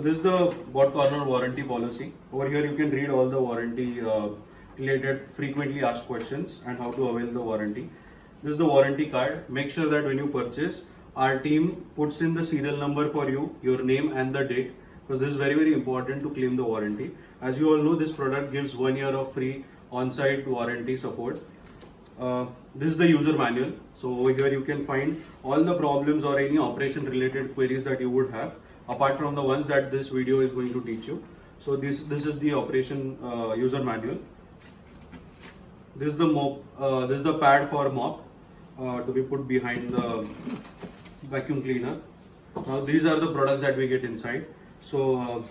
So this is the bot corner warranty policy. Over here you can read all the warranty related frequently asked questions and how to avail the warranty. This is the warranty card. Make sure that when you purchase, our team puts in the serial number for you, your name and the date, because this is very important to claim the warranty. As you all know, this product gives 1 year of free on-site warranty support. This is the user manual. So over here you can find all the problems or any operation related queries that you would have, apart from the ones that this video is going to teach you. So this is the operation user manual. This is the mop. This is the pad for mop to be put behind the vacuum cleaner. Now these are the products that we get inside. So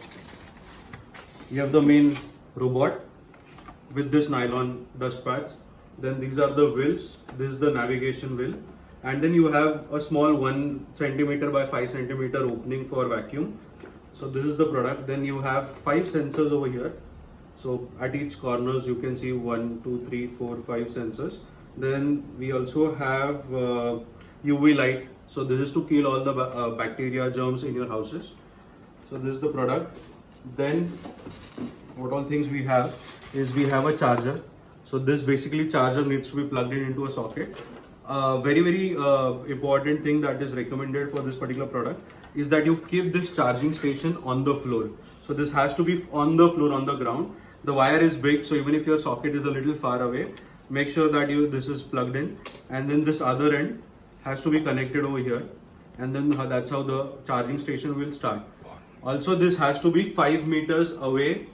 you have the main robot with this nylon dust pads. Then these are the wheels. This is the navigation wheel, and then you have a small 1 centimeter by 5 centimeter opening for vacuum. So this is the product. Then you have 5 sensors over here. So at each corners you can see 1, 2, 3, 4, 5 sensors. Then we also have UV light. So this is to kill all the bacteria, germs in your houses. So this is the product. Then what all things we have is we have a charger. So this basically charger needs to be plugged in into a socket. Very important thing that is recommended for this particular product is that you keep this charging station on the floor. So this has to be on the floor, on the ground. The wire is big, so even if your socket is a little far away, make sure that this is plugged in, and then this other end has to be connected over here, and then that's how the charging station will start. Also, this has to be 5 meters away.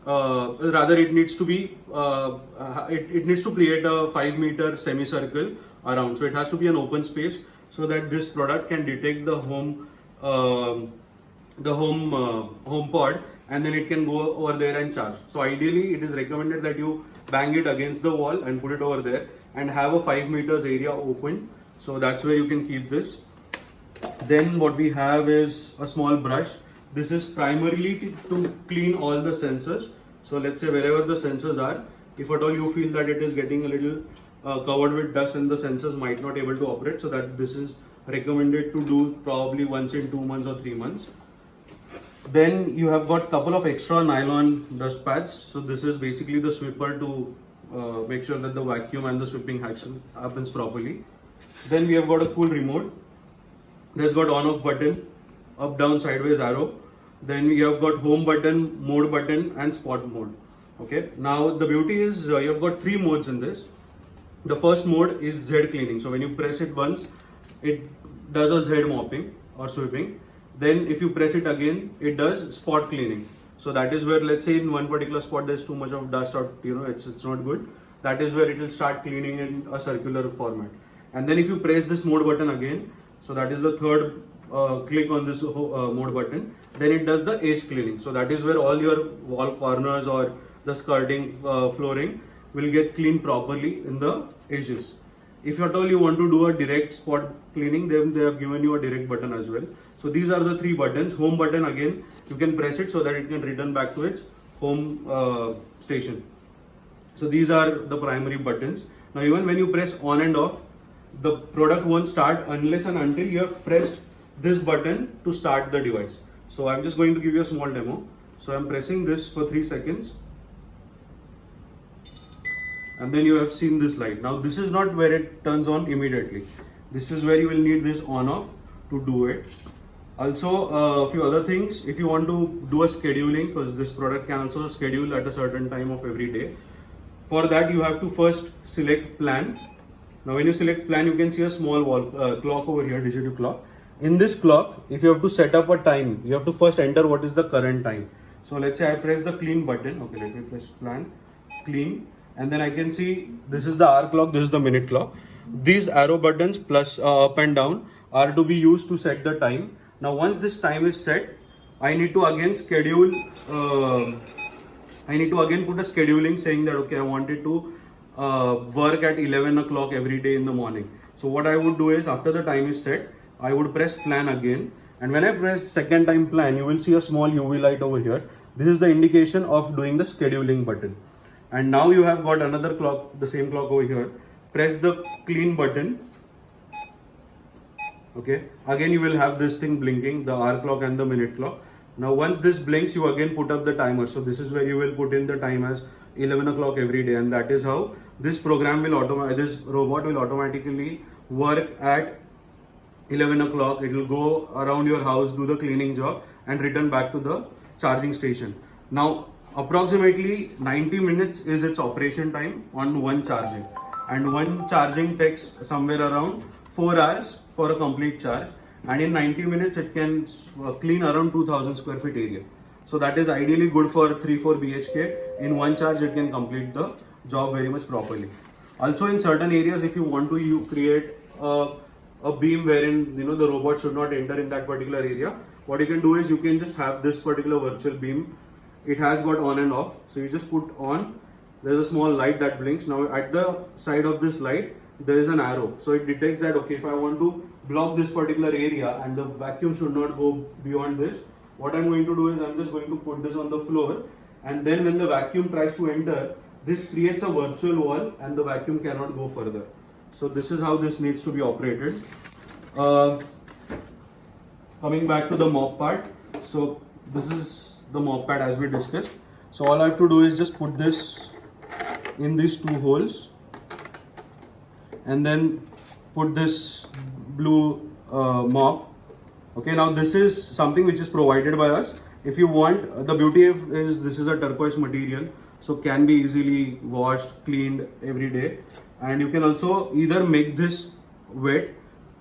Rather, it needs to be it needs to create a 5-meter semicircle around. So it has to be an open space so that this product can detect the home pod, and then it can go over there and charge. So ideally, it is recommended that you bang it against the wall and put it over there and have a 5 meters area open. So that's where you can keep this. Then what we have is a small brush. This is primarily to clean all the sensors. So let's say wherever the sensors are, if at all you feel that it is getting a little covered with dust and the sensors might not able to operate, so that this is recommended to do probably once in 2 months or 3 months. Then you have got couple of extra nylon dust pads. So this is basically the sweeper to make sure that the vacuum and the sweeping happens properly. Then we have got a cool remote. There's got on-off button, up, down, sideways arrow. Then we have got home button, mode button, and spot mode. Okay. Now the beauty is you have got 3 modes in this. The first mode is Z cleaning. So when you press it once, it does a Z mopping or sweeping. Then if you press it again, it does spot cleaning. So that is where, let's say in one particular spot there's too much of dust, or it's not good. That is where it will start cleaning in a circular format. And then if you press this mode button again, so that is the third click on this mode button, then it does the edge cleaning. So that is where all your wall corners or the skirting, flooring will get cleaned properly in the edges. If at all you want to do a direct spot cleaning, then they have given you a direct button as well. So these are the 3 buttons. Home button, again you can press it so that it can return back to its home station. So these are the primary buttons. Now even when you press on and off, the product won't start unless and until you have pressed this button to start the device. So I'm just going to give you a small demo. So I'm pressing this for 3 seconds, and then you have seen this light. Now this is not where it turns on immediately. This is where you will need this on off to do it. Also a few other things. If you want to do a scheduling, because this product can also schedule at a certain time of every day, for that you have to first select plan. Now when you select plan, you can see a small clock over here, digital clock. In this clock, if you have to set up a time, you have to first enter what is the current time. So let's say I press the clean button. Okay, let me press plan, clean, and then I can see this is the hour clock, this is the minute clock. These arrow buttons plus up and down are to be used to set the time. Now once this time is set, I need to again schedule, I need to again put a scheduling saying that okay, I wanted to work at 11 o'clock every day in the morning. So what I would do is, after the time is set, I would press plan again, and when I press second time plan, you will see a small UV light over here. This is the indication of doing the scheduling button. And now you have got another clock, the same clock over here. Press the clean button. Okay, again you will have this thing blinking, the hour clock and the minute clock. Now once this blinks, you again put up the timer. So this is where you will put in the time as 11 o'clock every day, and that is how this this robot will automatically work at 11 o'clock. It will go around your house, do the cleaning job, and return back to the charging station. Now approximately 90 minutes is its operation time on one charging, and one charging takes somewhere around 4 hours for a complete charge, and in 90 minutes it can clean around 2000 square feet area. So that is ideally good for 3-4 BHK. In one charge it can complete the job very much properly. Also in certain areas, if you want to create a beam wherein the robot should not enter in that particular area, what you can do is you can just have this particular virtual beam. It has got on and off, so you just put on. There's a small light that blinks. Now at the side of this light there is an arrow, so it detects that okay, if I want to block this particular area and the vacuum should not go beyond this, what I'm going to do is I'm just going to put this on the floor, and then when the vacuum tries to enter, this creates a virtual wall and the vacuum cannot go further. So this is how this needs to be operated. Coming back to the mop part, so this is the mop pad as we discussed. So all I have to do is just put this in these two holes and then put this blue mop. Okay, now this is something which is provided by us. If you want, the beauty is this is a turquoise material, so can be easily washed, cleaned every day. And you can also either make this wet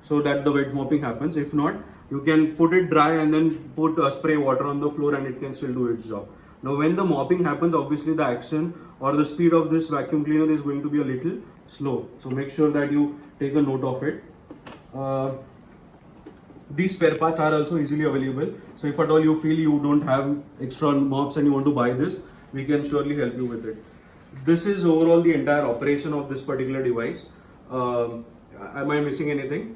so that the wet mopping happens. If not, you can put it dry and then put spray water on the floor and it can still do its job. Now when the mopping happens, obviously the action or the speed of this vacuum cleaner is going to be a little slow. So make sure that you take a note of it. These spare parts are also easily available. So if at all you feel you don't have extra mops and you want to buy this, we can surely help you with it. This is overall the entire operation of this particular device. Am I missing anything?